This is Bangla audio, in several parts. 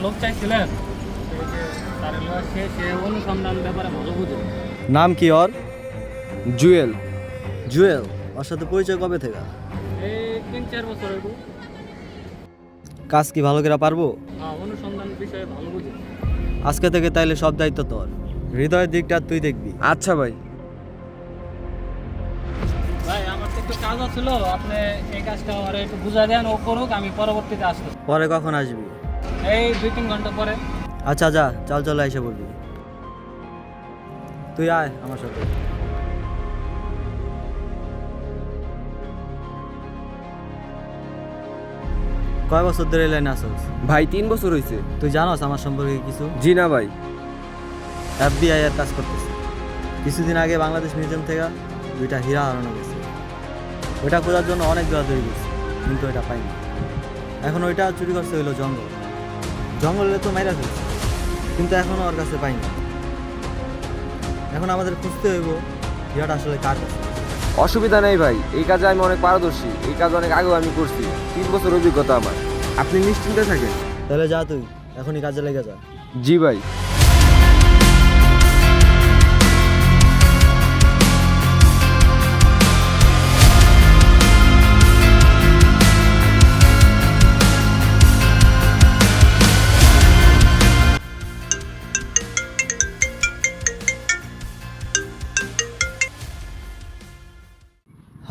লোক চাইছিলেন, তার সে অনুসন্ধান ব্যাপারে ভালো বুঝে। নাম কি ওর? জুয়েল। জুয়েল। ওর সাথে পরিচয় কবে থেকে? এই 3-4 বছর হইব। কাজ কি ভালো করে পারবো? অনুসন্ধান বিষয়ে ভালো বুঝে। আজকে থেকে তাইলে সব দায়িত্ব তোর। হৃদয়ের দিকটা তুই দেখবি। আচ্ছা ভাই। ভাই আমার তো একটু কাজ আছিল, আপনি এই কাজটা আমার একটু বুঝা দেন, ও করুক, আমি পরবর্তীতে আসবো। পরে কখন আসবি? এই 2-3 ঘন্টা পরে। আচ্ছা যা, চল চলে এসে বলবি। তুই আয় আমার সাথে। কয় বছর ধরে এই লাইনে আসছ? ভাই 3 বছর হয়েছে। তুই জানোস আমার সম্পর্কে কিছু? জি না ভাই। FBI এর কাজ করতেছি। কিছুদিন আগে বাংলাদেশ মিউজিয়াম থেকে 2টা হীরা হারানো গেছে। ওইটা খোঁজার জন্য অনেক দৌড়াদৌড়ি করছি, কিন্তু ওইটা পাইনি। এখন ওইটা চুরি করছে হইলো জঙ্গল। জঙ্গলে তো মাইরা ফেলছে, কিন্তু এখনো ওর কাছে পাইনি। এখন আমাদের খুঁজতে হইব হীরাটা আসলে কার কাছে। অসুবিধা নেই ভাই, এই কাজে আমি অনেক পারদর্শী। এই কাজ অনেক আগেও আমি করছি। 3 বছর অভিজ্ঞতা আমার। আপনি নিশ্চিন্তে থাকেন। তাহলে যা, তুই এখনই কাজে লেগে যা। জি ভাই।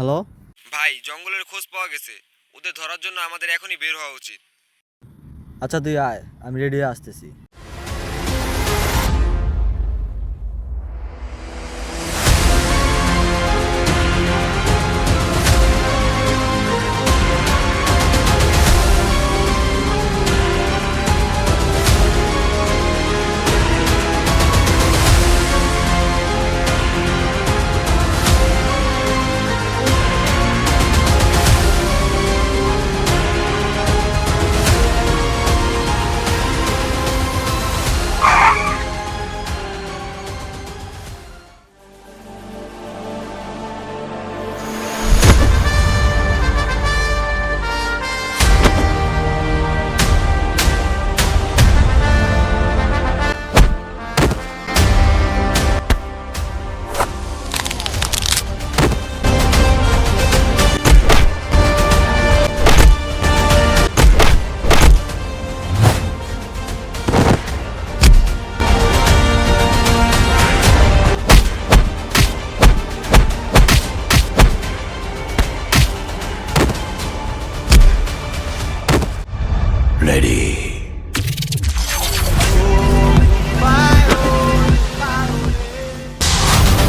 হ্যালো। ভাই জঙ্গলের খোঁজ পাওয়া গেছে। ওদের ধরার জন্য আমাদের এখনই বের হওয়া উচিত। আচ্ছা তুই আয়, আমি রেডি হয়ে আসতেছি।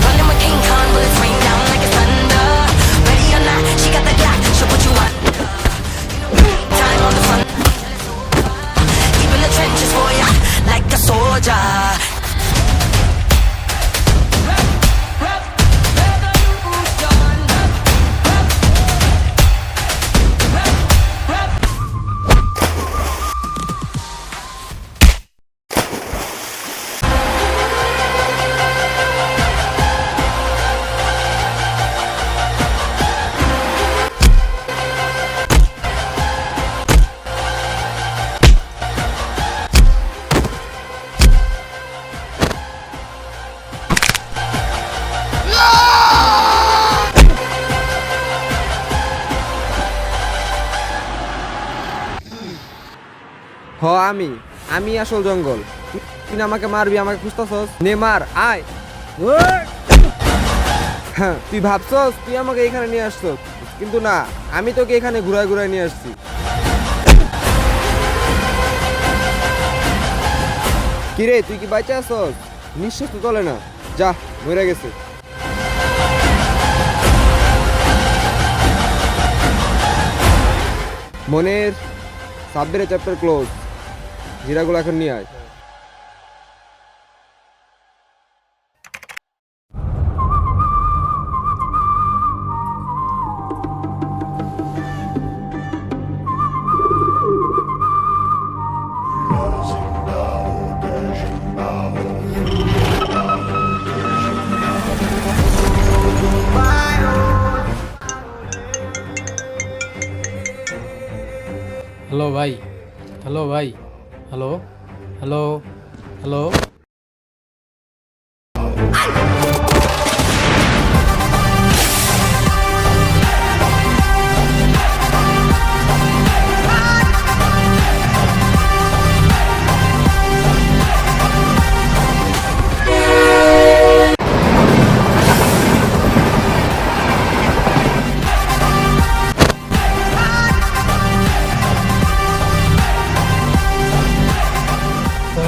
Running with King Kong, bullets rain down like it's thunder. Ready or not, she got the Glock, she'll put you under. Time on the front, deep in the trenches for ya, like a soldier. আমি আসল জঙ্গল। তুই না আমাকে মারবি, আমাকে খুঁজতেছস? নে মার, আয়। হ্যাঁ, তুই ভাবছস তুই আমাকে এখানে নিয়ে আসছস, কিন্তু না, আমি তোকে এখানে ঘুরায় ঘুরায় নিয়ে আসছি। কিরে, তুই কি বাইচে আসছস? নিঃশ্বাস তো চলে না। যা, মরে গেছে। মনের সাব্বিরের চ্যাপ্টার ক্লোজ। হীরাগুলো এখন নিয়ে আয়। হ্যালো ভাই, হ্যালো ভাই, হ্যালো হ্যালো হ্যালো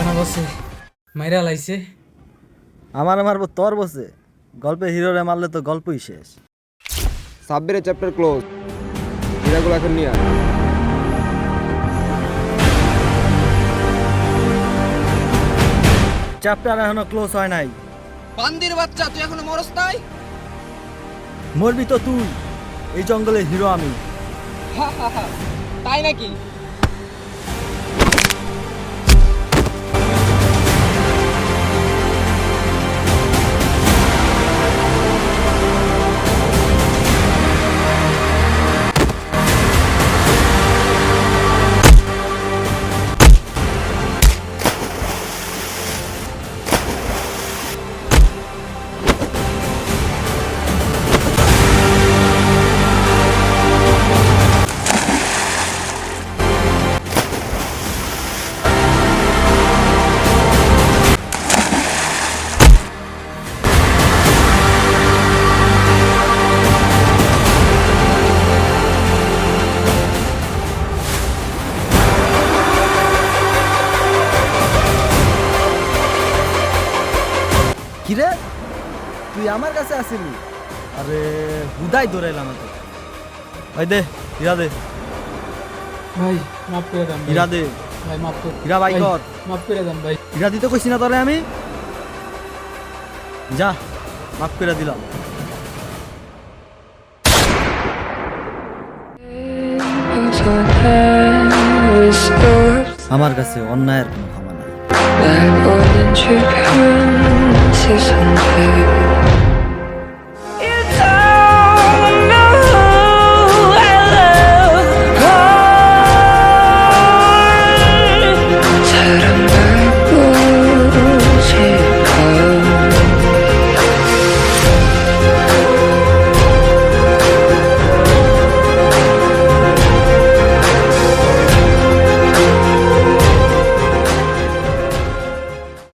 না বসে মাইরা লাইছে আমার মারবো তোর বসে, গল্পে হিরোরে মারলে তো গল্পই শেষ। সাব্বিরের চ্যাপ্টার ক্লোজ, হীরাগুলো এখন নিয়ে আয়। চ্যাপ্টার এখনো ক্লোজ হয় নাই। বান্দির বাচ্চা, তুই এখনো মরস নাই? মরবি তো তুই, এই জঙ্গলের হিরো আমি। হা হা হা, তাই নাকি? কিরে, তুই আমার কাছে আসিলি? আরে হুদাই দৌড়াইলাম তো। ভাই দে, হীরা দে, ভাই মাফ করে দেন হীরা দে, ভাই মাফ করে হীরা বাই কর। মাফ করে দেন ভাই হীরা দিতে কইছি না তোরে আমি? যা, মাফ করে দিলাম। আমার কাছে অন্যায়ের কোনো ক্ষমা নাই। Like orange, your hands is unfair.